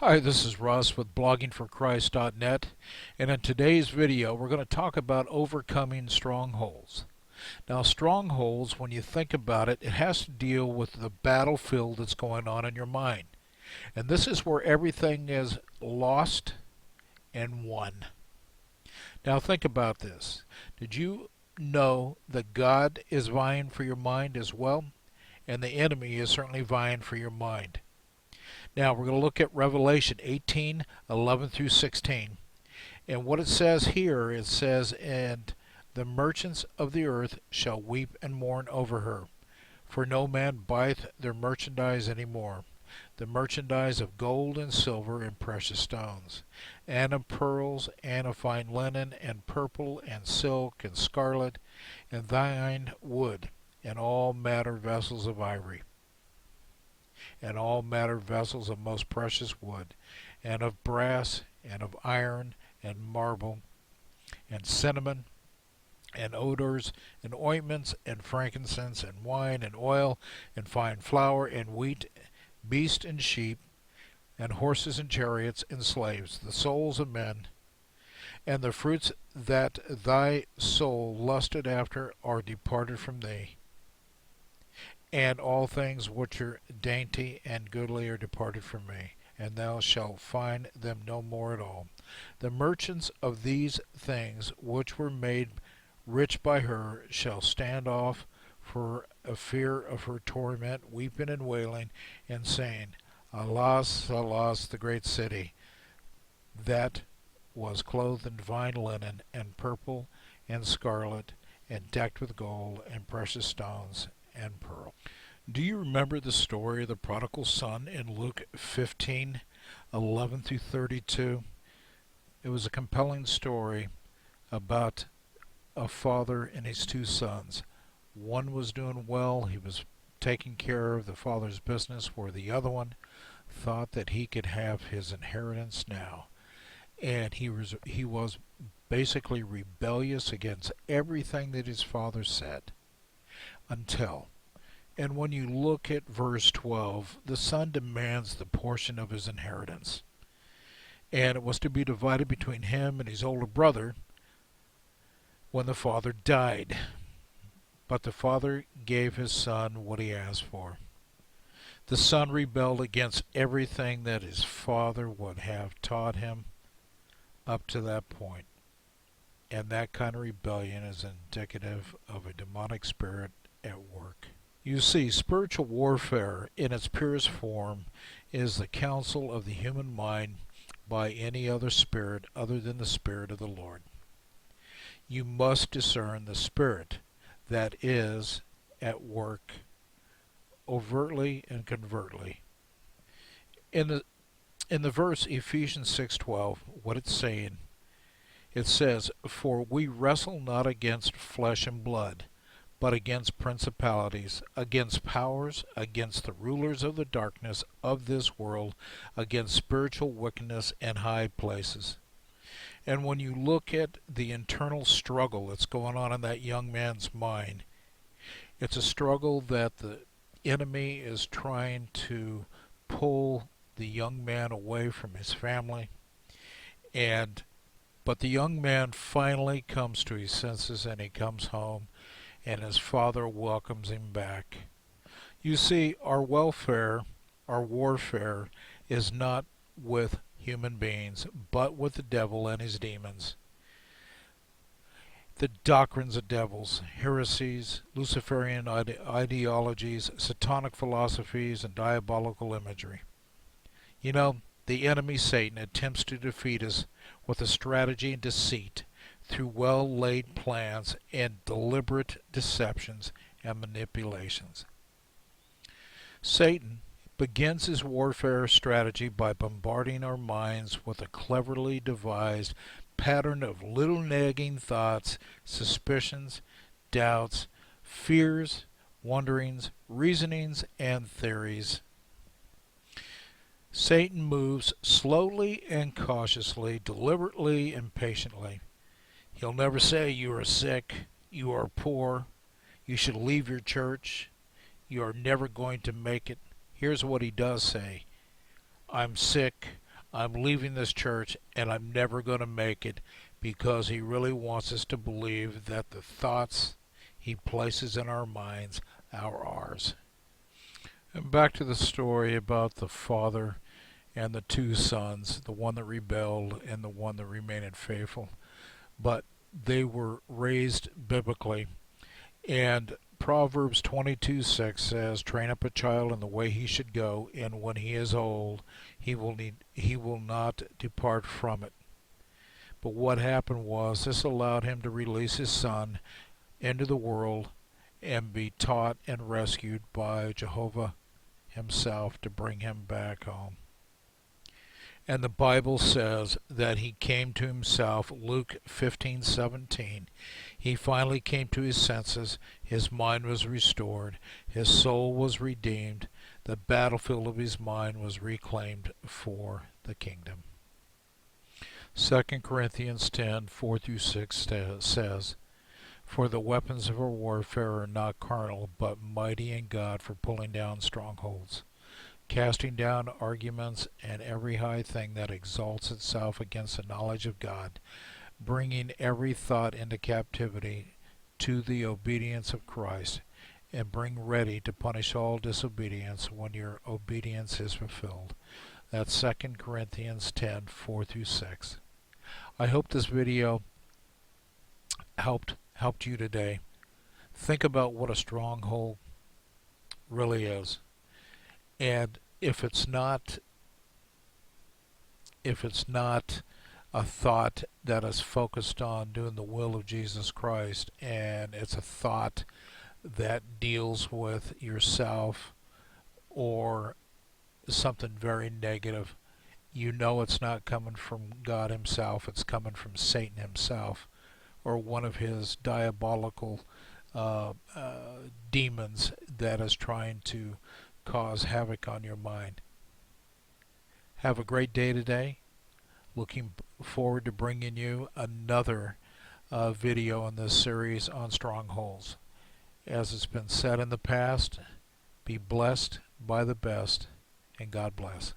Hi, this is Russ with bloggingforchrist.net, and in today's video we're going to talk about overcoming strongholds. Now, strongholds, when you think about it, it has to deal with the battlefield that's going on in your mind. And this is where everything is lost and won. Now think about this. Did you know that God is vying for your mind as well? And the enemy is certainly vying for your mind. Now we're going to look at Revelation 18:11 through 16. And what it says here, it says, "And the merchants of the earth shall weep and mourn over her, for no man buyeth their merchandise any more, the merchandise of gold and silver and precious stones, and of pearls, and of fine linen, and purple, and silk, and scarlet, and thine wood, and all manner vessels of ivory, and all manner vessels of most precious wood, and of brass, and of iron, and marble, and cinnamon, and odors, and ointments, and frankincense, and wine, and oil, and fine flour, and wheat, beast and sheep, and horses and chariots, and slaves, the souls of men, and the fruits that thy soul lusted after are departed from thee, and all things which are dainty and goodly are departed from me, and thou shalt find them no more at all. The merchants of these things which were made rich by her shall stand off for a fear of her torment, weeping and wailing, and saying, Alas, alas, the great city, that was clothed in fine linen, and purple, and scarlet, and decked with gold, and precious stones, and pearl." Do you remember the story of the prodigal son in Luke 15:11 through 32? It was a compelling story about a father and his two sons. One was doing well, he was taking care of the father's business, where the other one thought that he could have his inheritance now. And he was basically rebellious against everything that his father said. And when you look at verse 12, the son demands the portion of his inheritance. And it was to be divided between him and his older brother when the father died. But the father gave his son what he asked for. The son rebelled against everything that his father would have taught him up to that point. And that kind of rebellion is indicative of a demonic spirit at work. You see, spiritual warfare in its purest form is the counsel of the human mind by any other spirit other than the Spirit of the Lord. You must discern the spirit that is at work overtly and covertly. In the verse Ephesians 6:12, what it's saying, it says, "For we wrestle not against flesh and blood, but against principalities, against powers, against the rulers of the darkness of this world, against spiritual wickedness in high places." And when you look at the internal struggle that's going on in that young man's mind, it's a struggle that the enemy is trying to pull the young man away from his family. But the young man finally comes to his senses, and he comes home, and his father welcomes him back. You see, our warfare is not with human beings, but with the devil and his demons. The doctrines of devils, heresies, Luciferian ideologies, satanic philosophies, and diabolical imagery. You know, the enemy Satan attempts to defeat us with a strategy and deceit, through well-laid plans and deliberate deceptions and manipulations. Satan begins his warfare strategy by bombarding our minds with a cleverly devised pattern of little nagging thoughts, suspicions, doubts, fears, wonderings, reasonings, and theories. Satan moves slowly and cautiously, deliberately and patiently. He'll never say you are sick, you are poor, you should leave your church, you are never going to make it. Here's what he does say: I'm sick, I'm leaving this church and I'm never going to make it, because he really wants us to believe that the thoughts he places in our minds are ours. And back to the story about the father and the two sons, the one that rebelled and the one that remained faithful. But they were raised biblically. And Proverbs 22:6 says, "Train up a child in the way he should go, and when he is old, he will not depart from it." But what happened was, this allowed him to release his son into the world and be taught and rescued by Jehovah himself to bring him back home. And the Bible says that he came to himself, Luke 15:17. He finally came to his senses, his mind was restored, his soul was redeemed, the battlefield of his mind was reclaimed for the kingdom. 2 Corinthians 10:4-6 says, "For the weapons of our warfare are not carnal, but mighty in God for pulling down strongholds, casting down arguments and every high thing that exalts itself against the knowledge of God, bringing every thought into captivity to the obedience of Christ, and bring ready to punish all disobedience when your obedience is fulfilled." That's 2 Corinthians 10:4-6. I hope this video helped you today. Think about what a stronghold really is. And if it's not a thought that is focused on doing the will of Jesus Christ, and it's a thought that deals with yourself or something very negative, you know it's not coming from God himself, it's coming from Satan himself, or one of his diabolical demons that is trying to cause havoc on your mind. Have a great day today. Looking forward to bringing you another video in this series on strongholds. As it's been said in the past, be blessed by the best, and God bless.